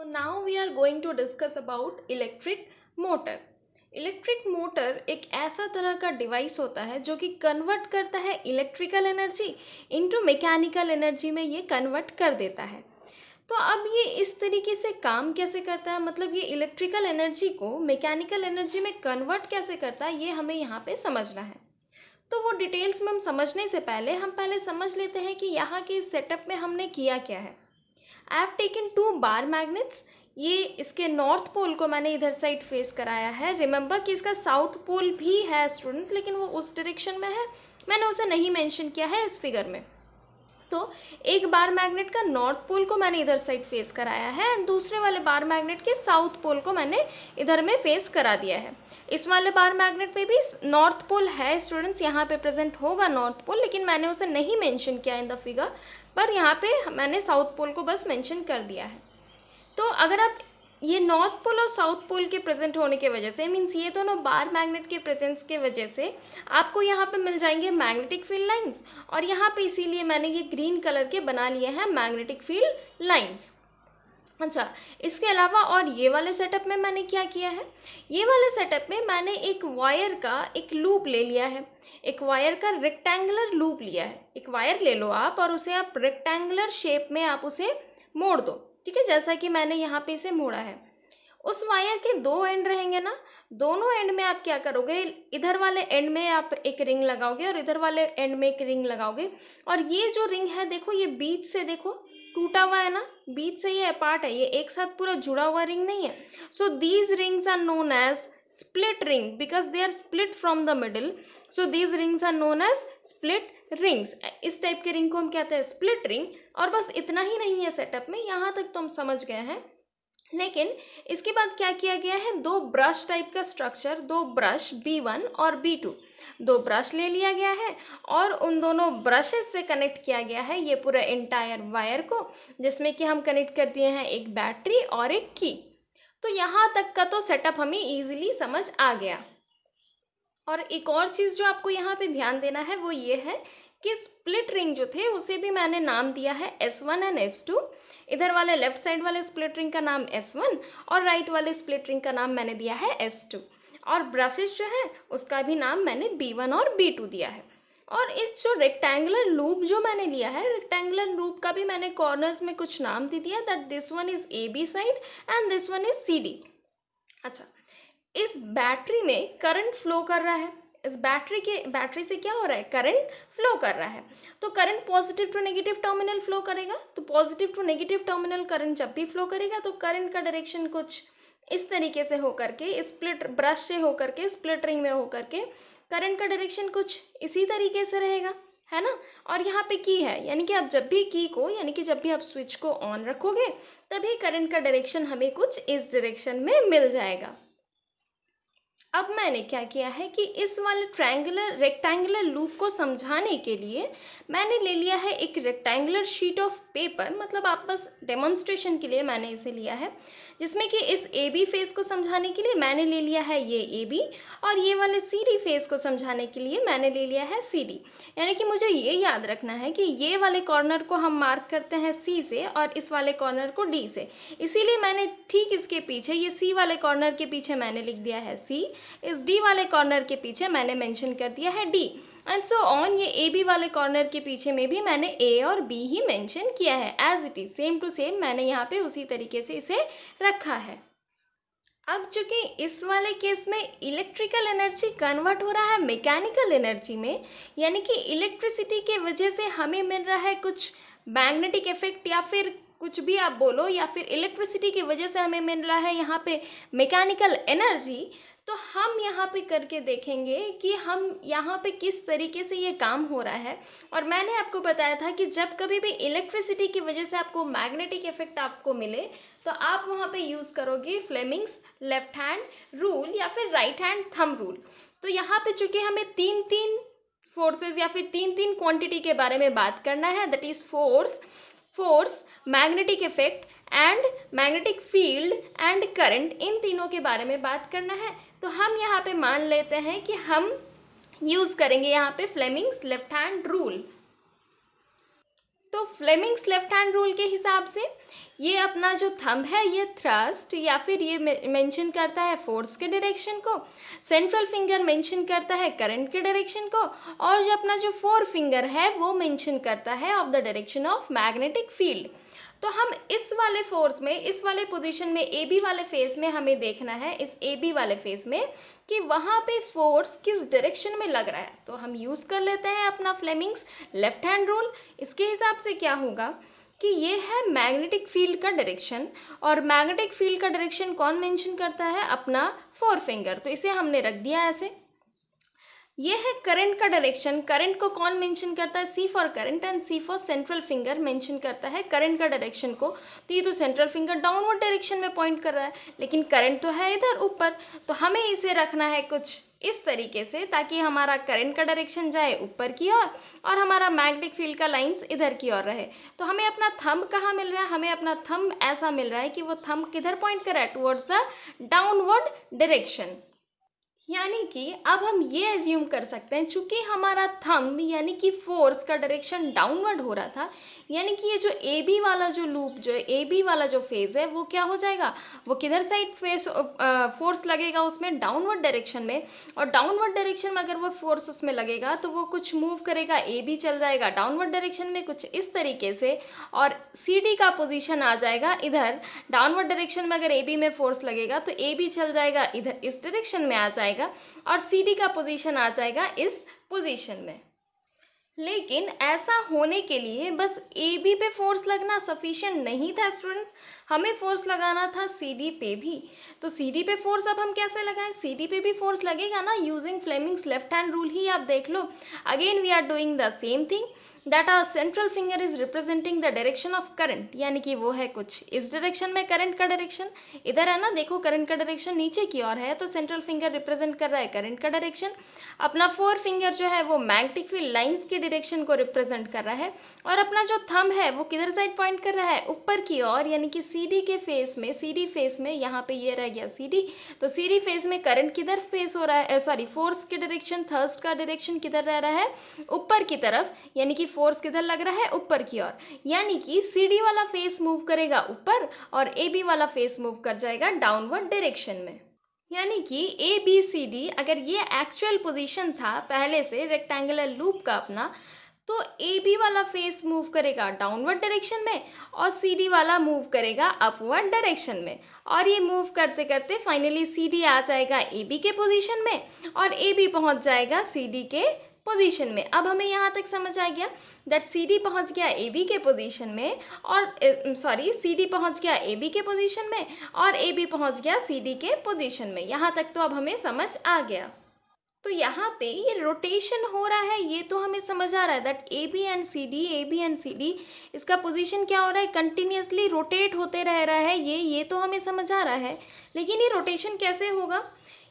now we are going to discuss about electric motor. Electric motor एक ऐसा तरह का डिवाइस होता है जो कि कन्वर्ट करता है electrical energy into mechanical energy में ये कन्वर्ट कर देता है। तो अब ये इस तरीके से काम कैसे करता है, मतलब ये इलेक्ट्रिकल एनर्जी को मैकेनिकल एनर्जी में कन्वर्ट कैसे करता है, ये हमें यहाँ पे समझना है। तो वो डिटेल्स में हम समझने से पहले हम पहले समझ लेते हैं कि यहाँ के सेटअप में हमने किया क्या है। I have taken 2 bar magnets. ये इसके नॉर्थ पोल को मैंने इधर साइड फेस कराया है। रिमेंबर कि इसका साउथ पोल भी है स्टूडेंट्स, लेकिन वो उस डायरेक्शन में है, मैंने उसे नहीं मेंशन किया है इस फिगर में। तो एक बार मैग्नेट का नॉर्थ पोल को मैंने इधर साइड फेस कराया है एंड दूसरे वाले बार मैग्नेट के साउथ पोल को मैंने इधर में फेस करा दिया है। इस वाले बार मैग्नेट पे भी नॉर्थ पोल है स्टूडेंट्स, यहाँ पे प्रेजेंट होगा नॉर्थ पोल, लेकिन मैंने उसे नहीं मेंशन किया इन द फिगर, पर यहाँ पे मैंने साउथ पोल को बस मेंशन कर दिया है। तो अगर आप ये नॉर्थ पोल और साउथ पोल के प्रेजेंट होने की वजह से, मीन्स ये दोनों बार मैग्नेट के प्रेजेंस के वजह से आपको यहाँ पे मिल जाएंगे मैग्नेटिक फील्ड लाइंस, और यहाँ पे इसीलिए मैंने ये ग्रीन कलर के बना लिए हैं मैग्नेटिक फील्ड लाइंस। अच्छा, इसके अलावा और ये वाले सेटअप में मैंने क्या किया है, ये वाले सेटअप में मैंने एक वायर का एक लूप ले लिया है, एक वायर का रेक्टेंगुलर लूप लिया है। एक वायर ले लो आप और उसे आप रेक्टेंगुलर शेप में आप उसे मोड़ दो, ठीक है, जैसा कि मैंने यहाँ पे इसे मोड़ा है। उस वायर के 2 एंड रहेंगे ना, दोनों एंड में आप क्या करोगे, इधर वाले एंड में आप एक रिंग लगाओगे और इधर वाले एंड में एक रिंग लगाओगे, और ये जो रिंग है देखो, ये बीच से देखो टूटा हुआ है ना, बीच से ये अपार्ट है, ये एक साथ पूरा जुड़ा हुआ रिंग नहीं है। So these rings are known as split ring because they are split from the middle, so these rings are known as split rings। इस टाइप के रिंग को हम कहते हैं स्प्लिट रिंग। और बस इतना ही नहीं है सेटअप में, यहाँ तक तो हम समझ गए हैं, लेकिन इसके बाद क्या किया गया है, 2 ब्रश टाइप का स्ट्रक्चर, 2 ब्रश B1 और B2, 2 ब्रश ले लिया गया है और उन दोनों ब्रशेस से कनेक्ट किया गया है ये पूरा एंटायर वायर को, जिसमें कि हम कनेक्ट कर दिए हैं एक बैटरी और एक की। तो यहाँ तक का तो सेटअप हमें इजीली समझ आ गया। और एक और चीज़ जो आपको यहाँ पे ध्यान देना है वो ये है कि स्प्लिट रिंग जो थे उसे भी मैंने नाम दिया है S1 एंड S2। इधर वाले लेफ्ट साइड वाले स्प्लिट रिंग का नाम S1 और राइट वाले स्प्लिट रिंग का नाम मैंने दिया है S2, और ब्रशेस जो है उसका भी नाम मैंने B1 और B2 दिया है। और इस जो रेक्टेंगुलर लूप जो मैंने लिया है, रेक्टेंगुलर लूप का भी मैंने कॉर्नर्स में कुछ नाम दे दिया, that this one is AB side and this one is CD। अच्छा, इस बैटरी में करंट फ्लो कर रहा है, इस बैटरी से क्या हो रहा है, करंट फ्लो कर रहा है। तो current positive to negative terminal flow करेगा, तो positive to negative terminal current जब भी फ्लो करेगा तो करंट का डायरेक्शन कुछ इस तरीके से होकर के, स्प्लिट ब्रश से होकर के, स्प्लिट रिंग में होकर के करंट का डायरेक्शन कुछ इसी तरीके से रहेगा, है ना। और यहाँ पे की है, यानी कि आप जब भी की को, यानी कि जब भी आप स्विच को ऑन रखोगे तभी करंट का डायरेक्शन हमें कुछ इस डायरेक्शन में मिल जाएगा। अब मैंने क्या किया है कि इस वाले रेक्टेंगुलर लूप को समझाने के लिए मैंने ले लिया है एक रेक्टेंगुलर शीट ऑफ पेपर, मतलब आप बस डेमोन्स्ट्रेशन के लिए मैंने इसे लिया है, जिसमें कि इस AB फेस को समझाने के लिए मैंने ले लिया है ये AB, और ये वाले CD फेस को समझाने के लिए मैंने ले लिया है CD। यानी कि मुझे ये याद रखना है कि ये वाले कॉर्नर को हम मार्क करते हैं C से और इस वाले कॉर्नर को D से, इसीलिए मैंने ठीक इसके पीछे, ये C वाले कॉर्नर के पीछे मैंने लिख दिया है C, इस D वाले कॉर्नर के पीछे मैंने मेंशन कर दिया है D, एंड सो ऑन। ये AB वाले कॉर्नर के पीछे में भी मैंने A और B ही मेंशन किया है, as it is same to same मैंने यहाँ पे उसी तरीके से इसे रखा है। अब चूंकि इस वाले केस में इलेक्ट्रिकल एनर्जी कन्वर्ट हो रहा है मैकेनिकल एनर्जी में, यानी कि इलेक्ट्रिसिटी के वजह से हमें मिल रहा है कुछ मैग्नेटिक इफेक्ट, या फिर कुछ भी आप बोलो, या फिर इलेक्ट्रिसिटी की वजह से हमें मिल रहा है यहाँ पे मैकेनिकल एनर्जी, तो हम यहाँ पे करके देखेंगे कि हम यहाँ पे किस तरीके से ये काम हो रहा है। और मैंने आपको बताया था कि जब कभी भी इलेक्ट्रिसिटी की वजह से आपको मैग्नेटिक इफेक्ट आपको मिले तो आप वहाँ पे यूज़ करोगे फ्लेमिंग्स लेफ्ट हैंड रूल या फिर राइट हैंड थंब रूल। तो यहाँ पे चूंकि हमें 3 फोर्सेस या फिर 3 क्वांटिटी के बारे में बात करना है, that is force, magnetic effect and magnetic field and current, इन तीनों के बारे में बात करना है। तो हम यहाँ पे मान लेते हैं कि हम यूज़ करेंगे यहाँ पे फ्लेमिंग्स लेफ्ट हैंड रूल। तो फ्लेमिंग्स लेफ्ट हैंड रूल के हिसाब से ये अपना जो थंब है ये थ्रस्ट या फिर ये मेंशन करता है फोर्स के डायरेक्शन को, सेंट्रल फिंगर मेंशन करता है करंट के डायरेक्शन को, और जो अपना जो फोर फिंगर है वो मेंशन करता है of the direction of magnetic field. तो हम इस वाले फोर्स में, इस वाले पोजीशन में, ए बी वाले फेस में हमें देखना है, इस ए बी वाले फेस में कि वहाँ पे फोर्स किस डायरेक्शन में लग रहा है। तो हम यूज कर लेते हैं अपना फ्लेमिंग्स लेफ्ट हैंड रूल। इसके हिसाब से क्या होगा कि ये है मैग्नेटिक फील्ड का डायरेक्शन, और मैग्नेटिक फील्ड का डायरेक्शन कौन मेंशन करता है? अपना फोर फिंगर। तो इसे हमने रख दिया ऐसे। ये है करंट का डायरेक्शन। करंट को कौन मेंशन करता है? C for current and C for central finger mention करता है करंट का डायरेक्शन को। तो ये तो सेंट्रल फिंगर डाउनवर्ड डायरेक्शन में पॉइंट कर रहा है, लेकिन करंट तो है इधर ऊपर। तो हमें इसे रखना है कुछ इस तरीके से ताकि हमारा करंट का डायरेक्शन जाए ऊपर की ओर और हमारा मैग्नेटिक फील्ड का लाइंस इधर की ओर रहे। तो हमें अपना थंब कहाँ मिल रहा है? हमें अपना थंब ऐसा मिल रहा है कि वो थंब किधर पॉइंट कर रहा है? Towards the downward direction. यानी कि अब हम ये एज्यूम कर सकते हैं, चूंकि हमारा थंब यानी कि फोर्स का डायरेक्शन डाउनवर्ड हो रहा था, यानी कि ये जो ए बी वाला जो लूप, जो ए बी वाला जो फेज है वो क्या हो जाएगा? वो किधर साइड फेस फोर्स लगेगा उसमें? डाउनवर्ड डायरेक्शन में। और डाउनवर्ड डायरेक्शन में अगर वो फोर्स उसमें लगेगा तो वो कुछ मूव करेगा, ए बी चल जाएगा डाउनवर्ड डायरेक्शन में कुछ इस तरीके से, और सी डी का पोजीशन आ जाएगा इधर। डाउनवर्ड डायरेक्शन में अगर ए बी में फोर्स लगेगा तो ए बी चल जाएगा इधर इस डायरेक्शन में आ जाएगा, और सी डी का पोजीशन आ जाएगा इस पोजीशन में। लेकिन ऐसा होने के लिए बस ए बी पे फोर्स लगना सफिशिएंट नहीं था स्टूडेंट्स, हमें फोर्स लगाना था सी डी पे भी। तो सी डी पे फोर्स अब हम कैसे लगाएं? सी डी पे भी फोर्स लगेगा ना, using Fleming's left hand rule ही आप देख लो। Again we are doing the same thing, that our central finger is representing the direction of current, यानी कि वो है कुछ इस डायरेक्शन में करंट का डायरेक्शन। इधर है ना, देखो करंट का डायरेक्शन नीचे की ओर है, तो सेंट्रल फिंगर रिप्रेजेंट कर रहा है करंट का डायरेक्शन। अपना फोर फिंगर जो है वो मैग्नेटिक फील्ड लाइंस की डायरेक्शन को रिप्रेजेंट कर रहा है, और अपना जो थंब है वो किधर साइड पॉइंट कर रहा है? ऊपर की ओर, यानी कि सी डी के फेस में, सी डी फेस में, यहाँ पे ये रह गया सी डी। तो सी डी फेस में करंट किधर फेस हो रहा है, सॉरी फोर्स की डायरेक्शन, थर्स्ट का डायरेक्शन किधर रह रहा है? ऊपर की तरफ, यानी कि फोर्स किधर लग रहा है? ऊपर की ओर। यानी कि सी डी वाला फेस मूव करेगा ऊपर और ए बी वाला फेस मूव कर जाएगा डाउनवर्ड डायरेक्शन में। यानी कि ए बी सी डी अगर ये एक्चुअल पोजीशन था पहले से रेक्टेंगुलर लूप का अपना, तो ए बी वाला फेस मूव करेगा डाउनवर्ड डायरेक्शन में और सी डी वाला मूव करेगा अपवर्ड डायरेक्शन में, और ये मूव करते करते फाइनली सी डी आ जाएगा ए बी के पोजीशन में और ए बी पहुंच जाएगा सी डी के पोजीशन में। अब हमें यहाँ तक समझ आ गया दैट सी डी पहुँच गया ए बी के पोजीशन में, और सॉरी सी डी पहुँच गया ए बी के पोजीशन में और ए बी पहुँच गया सी डी के पोजीशन में। यहाँ तक तो अब हमें समझ आ गया। तो यहाँ पे ये रोटेशन हो रहा है, ये तो हमें समझ आ रहा है that A B and C D, A B and C D, इसका पोजीशन क्या हो रहा है? कंटिन्यूसली रोटेट होते रह रहा है, ये तो हमें समझ आ रहा है। लेकिन ये रोटेशन कैसे होगा?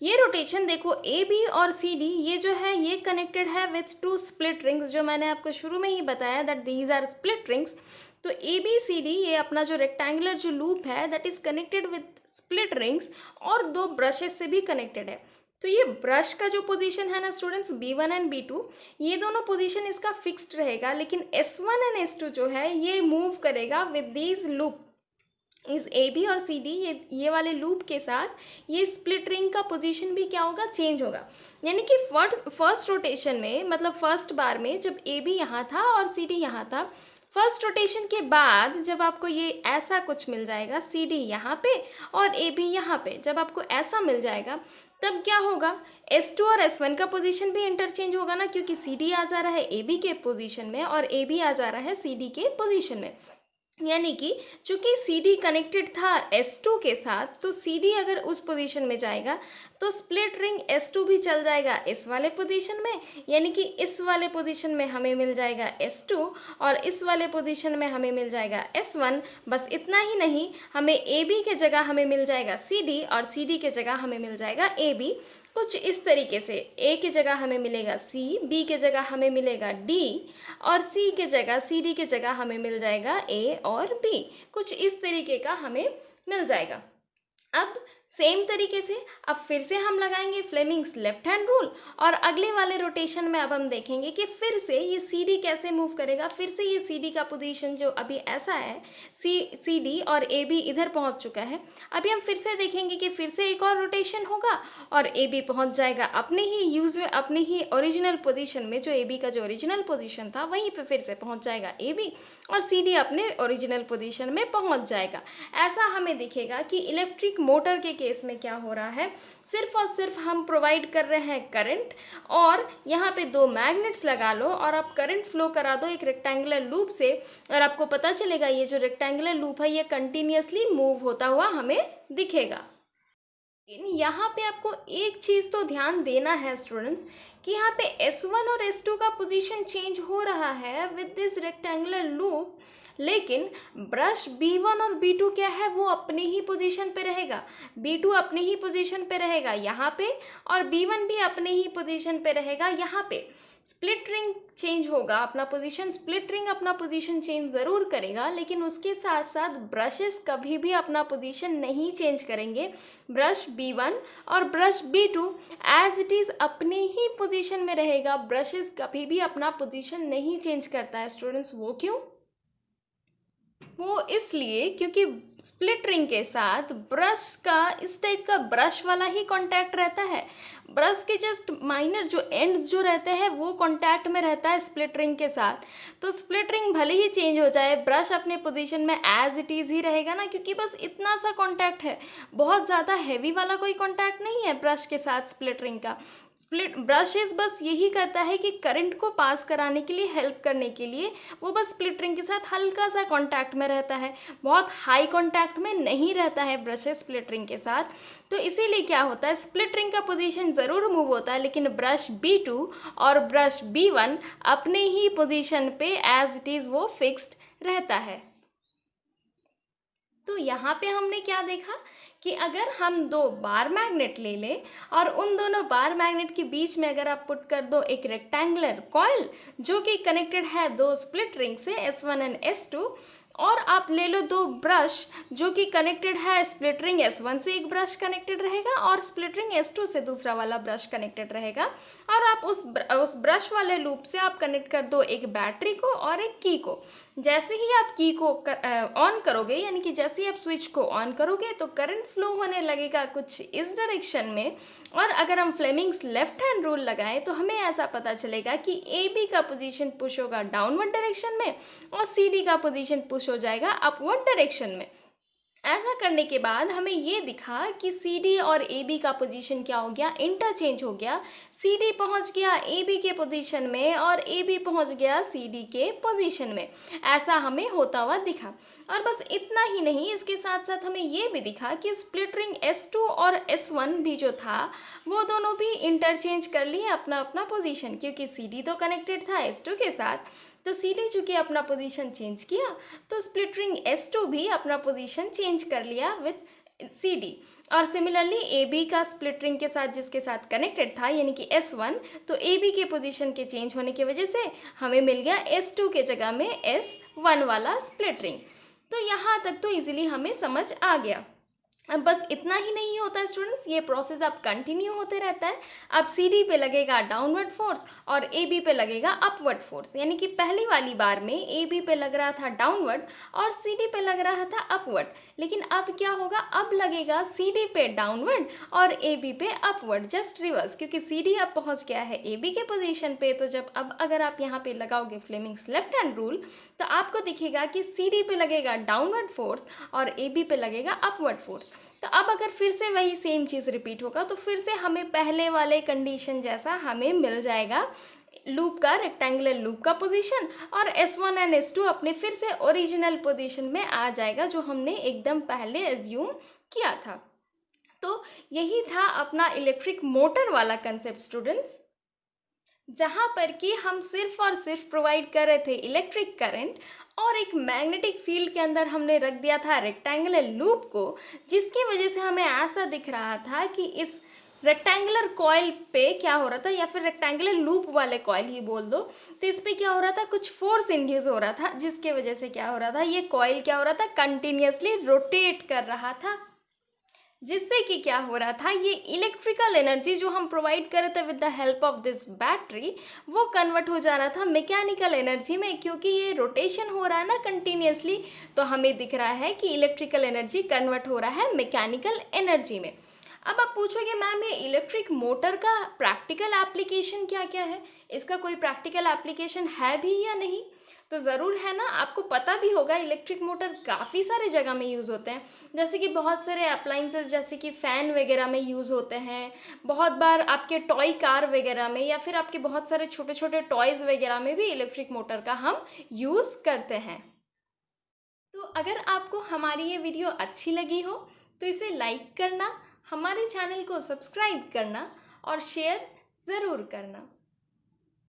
ये रोटेशन देखो, ए बी और सी डी ये जो है ये कनेक्टेड है विथ टू स्प्लिट रिंग्स, जो मैंने आपको शुरू में ही बताया that these are split rings. तो ए बी सी डी ये अपना जो रेक्टेंगुलर जो लूप है that is connected with split rings और दो ब्रशेस से भी कनेक्टेड है। तो ये ब्रश का जो पोजीशन है ना स्टूडेंट्स, B1 एंड B2, ये दोनों पोजीशन इसका फिक्स्ड रहेगा, लेकिन S1 एंड S2 जो है ये मूव करेगा विद दीज लूप। इस ए बी और सी डी ये वाले लूप के साथ ये स्प्लिट रिंग का पोजीशन भी क्या होगा? चेंज होगा। यानी कि फर्स्ट रोटेशन में, मतलब फर्स्ट बार में जब ए बी यहाँ था और सी डी यहाँ था, फर्स्ट रोटेशन के बाद जब आपको ये ऐसा कुछ मिल जाएगा, सी डी यहाँ पे और ए बी यहाँ पे, जब आपको ऐसा मिल जाएगा तब क्या होगा? S2 और S1 का पोजीशन भी इंटरचेंज होगा ना, क्योंकि सी डी आ जा रहा है ए बी के पोजीशन में और ए बी आ जा रहा है सी डी के पोजीशन में। यानी कि चूंकि सी डी कनेक्टेड था S2 के साथ, तो सी डी अगर उस पोजीशन में जाएगा तो स्प्लिट रिंग S2 भी चल जाएगा इस वाले पोजीशन में, यानी कि इस वाले पोजीशन में हमें मिल जाएगा S2 और इस वाले पोजीशन में हमें मिल जाएगा S1। बस इतना ही नहीं, हमें AB के जगह हमें मिल जाएगा CD और CD के जगह हमें मिल जाएगा AB। कुछ इस तरीके से A की जगह हमें मिलेगा C, B के जगह हमें मिलेगा D और C के जगह, CD के जगह हमें मिल जाएगा A और B। कुछ इस तरीके का हमें मिल जाएगा। अब सेम तरीके से अब फिर से हम लगाएंगे फ्लेमिंग्स लेफ्ट हैंड रूल, और अगले वाले रोटेशन में अब हम देखेंगे कि फिर से ये सी डी कैसे मूव करेगा। फिर से ये सी डी का पोजीशन जो अभी ऐसा है, सी डी और ए बी इधर पहुंच चुका है। अभी हम फिर से देखेंगे कि फिर से एक और रोटेशन होगा और ए बी पहुंच जाएगा अपने ही ओरिजिनल पोजीशन में। जो ए बी का जो ओरिजिनल पोजीशन था वहीं पे फिर से पहुंच जाएगा ए बी, और सी डी अपने ओरिजिनल पोजीशन में पहुंच जाएगा। ऐसा हमें दिखेगा कि इलेक्ट्रिक मोटर के केस में क्या हो रहा है, सिर्फ और सिर्फ हम प्रोवाइड कर रहे हैं करंट, और यहाँ पे दो मैग्नेट्स लगा लो और आप करंट फ्लो करा दो एक रेक्टेंगुलर लूप से, और आपको पता चलेगा ये जो रेक्टेंगुलर लूप है ये कंटिन्यूअसली मूव होता हुआ हमें दिखेगा। लेकिन यहाँ पे आपको एक चीज तो ध्यान देना है स्टूडेंट्स, कि यहाँ पे S1 और S2 का पोजीशन चेंज हो रहा है विद दिस रेक्टेंगुलर लूप, लेकिन ब्रश B1 और B2 क्या है, वो अपने ही पोजीशन पे रहेगा। B2 अपने ही पोजीशन पे रहेगा यहाँ पे, और B1 भी अपने ही पोजीशन पे रहेगा यहाँ पे। स्प्लिट रिंग चेंज होगा अपना पोजीशन, स्प्लिट रिंग अपना पोजीशन चेंज जरूर करेगा, लेकिन उसके साथ साथ ब्रशेस कभी भी अपना पोजीशन नहीं चेंज करेंगे। ब्रश B1 और brush B2 as it is अपने ही पोजीशन में रहेगा। ब्रशेस कभी भी अपना पोजीशन नहीं चेंज करता है स्टूडेंट्स। वो क्यों? वो इसलिए क्योंकि स्प्लिट रिंग के साथ ब्रश का इस टाइप का ब्रश वाला ही कांटेक्ट रहता है। ब्रश के जस्ट माइनर जो एंड्स जो रहते हैं वो कांटेक्ट में रहता है स्प्लिट रिंग के साथ। तो स्प्लिट रिंग भले ही चेंज हो जाए, ब्रश अपने पोजीशन में एज इट इज ही रहेगा ना, क्योंकि बस इतना सा कांटेक्ट है, बहुत ज़्यादा हैवी वाला कोई कांटेक्ट नहीं है ब्रश के साथ स्प्लिट रिंग का। स्प्लिट ब्रशेस बस यही करता है कि करंट को पास कराने के लिए, हेल्प करने के लिए वो बस स्प्लिट रिंग के साथ हल्का सा कांटेक्ट में रहता है, बहुत हाई कांटेक्ट में नहीं रहता है ब्रशेस स्प्लिट रिंग के साथ। तो इसीलिए क्या होता है, स्प्लिट रिंग का पोजीशन ज़रूर मूव होता है, लेकिन ब्रश B2 और ब्रश B1 अपने ही पोजीशन पे एज इट इज़ वो फिक्स्ड रहता है। तो यहाँ पे हमने क्या देखा कि अगर हम दो बार मैग्नेट ले लें और उन दोनों बार मैग्नेट के बीच में अगर आप पुट कर दो एक रेक्टेंगुलर कॉइल जो कि कनेक्टेड है दो स्प्लिट रिंग से S1 एंड S2, और आप ले लो दो ब्रश जो कि कनेक्टेड है स्प्लिट रिंग S1 से, एक ब्रश कनेक्टेड रहेगा और स्प्लिट रिंग S2 से दूसरा वाला ब्रश कनेक्टेड रहेगा, और आप उस ब्रश वाले लूप से आप कनेक्ट कर दो एक बैटरी को और एक की को। जैसे ही आप की को ऑन करोगे, यानी कि जैसे ही आप स्विच को ऑन करोगे तो करंट फ्लो होने लगेगा कुछ इस डायरेक्शन में, और अगर हम फ्लेमिंग्स लेफ्ट हैंड रूल लगाएं तो हमें ऐसा पता चलेगा कि ए बी का पोजीशन पुश होगा डाउनवर्ड डायरेक्शन में और सी डी का पोजीशन पुश हो जाएगा अपवर्ड डायरेक्शन में। ऐसा करने के बाद हमें ये दिखा कि सी डी और ए बी का पोजीशन क्या हो गया, इंटरचेंज हो गया। सी डी पहुंच गया ए बी के पोजीशन में और ए बी पहुंच गया सी डी के पोजीशन में। ऐसा हमें होता हुआ दिखा। और बस इतना ही नहीं, इसके साथ साथ हमें ये भी दिखा कि स्प्लिट रिंग S2 और S1 भी जो था वो दोनों भी इंटरचेंज कर लिए अपना अपना पोजीशन, क्योंकि सी डी तो कनेक्टेड था S2 के साथ। तो सी डी चूंकि अपना पोजीशन चेंज किया तो स्प्लिट रिंग S2 भी अपना पोजीशन चेंज कर लिया विथ सी डी। और सिमिलरली ए बी का स्प्लिट रिंग के साथ जिसके साथ कनेक्टेड था यानी कि S1, तो ए बी के पोजीशन के चेंज होने की वजह से हमें मिल गया S2 के जगह में S1 वाला स्प्लिट रिंग। तो यहाँ तक तो इजीली हमें समझ आ गया। अब बस इतना ही नहीं होता है स्टूडेंट्स, ये प्रोसेस अब कंटिन्यू होते रहता है। अब सी डी पे लगेगा डाउनवर्ड फोर्स और ए बी पे लगेगा अपवर्ड फोर्स, यानी कि पहली वाली बार में ए बी पे लग रहा था डाउनवर्ड और सी डी पे लग रहा था अपवर्ड, लेकिन अब क्या होगा, अब लगेगा सी डी पे डाउनवर्ड और ए बी पे अपवर्ड, जस्ट रिवर्स, क्योंकि सी डी अब पहुंच गया है ए बी के पोजीशन पे। तो जब अब अगर आप यहाँ पे लगाओगे फ्लेमिंग्स लेफ्ट हैंड रूल तो आपको दिखेगा कि सी डी पे लगेगा डाउनवर्ड फोर्स और ए बी पे लगेगा अपवर्ड फोर्स। तो अब अगर फिर से वही सेम चीज़ रिपीट होगा तो फिर से हमें पहले वाले कंडीशन जैसा हमें मिल जाएगा लूप का, रेक्टेंगुलर लूप का पोजीशन, और S1 एंड S2 अपने फिर से ओरिजिनल पोजीशन में आ जाएगा जो हमने एकदम पहले एज्यूम किया था। तो यही था अपना इलेक्ट्रिक मोटर वाला कंसेप्ट स्टूडेंट्स, जहाँ पर कि हम सिर्फ और सिर्फ प्रोवाइड कर रहे थे इलेक्ट्रिक करंट और एक मैग्नेटिक फील्ड के अंदर हमने रख दिया था रेक्टेंगुलर लूप को, जिसकी वजह से हमें ऐसा दिख रहा था कि इस रेक्टेंगुलर कॉइल पे क्या हो रहा था, या फिर रेक्टेंगुलर लूप वाले कॉइल ही बोल दो, तो इस पे क्या हो रहा था, कुछ फोर्स इंड्यूस हो रहा था, जिसके वजह से क्या हो रहा था, ये कॉइल क्या हो रहा था, कंटिन्यूअसली रोटेट कर रहा था। जिससे कि क्या हो रहा था, ये इलेक्ट्रिकल एनर्जी जो हम प्रोवाइड कर रहे थे with the help of this battery, वो कन्वर्ट हो जा रहा था मैकेनिकल एनर्जी में, क्योंकि ये रोटेशन हो रहा है ना कंटिन्यूसली, तो हमें दिख रहा है कि इलेक्ट्रिकल एनर्जी कन्वर्ट हो रहा है मैकेनिकल एनर्जी में। अब आप पूछोगे मैम ये इलेक्ट्रिक मोटर का प्रैक्टिकल एप्लीकेशन क्या क्या है, इसका कोई प्रैक्टिकल एप्लीकेशन है भी या नहीं? तो ज़रूर है ना, आपको पता भी होगा इलेक्ट्रिक मोटर काफ़ी सारे जगह में यूज़ होते हैं। जैसे कि बहुत सारे अप्लाइंसेस जैसे कि फ़ैन वगैरह में यूज़ होते हैं, बहुत बार आपके टॉय कार वगैरह में, या फिर आपके बहुत सारे छोटे छोटे टॉयज़ वगैरह में भी इलेक्ट्रिक मोटर का हम यूज़ करते हैं। तो अगर आपको हमारी ये वीडियो अच्छी लगी हो तो इसे लाइक करना, हमारे चैनल को सब्सक्राइब करना और शेयर ज़रूर करना।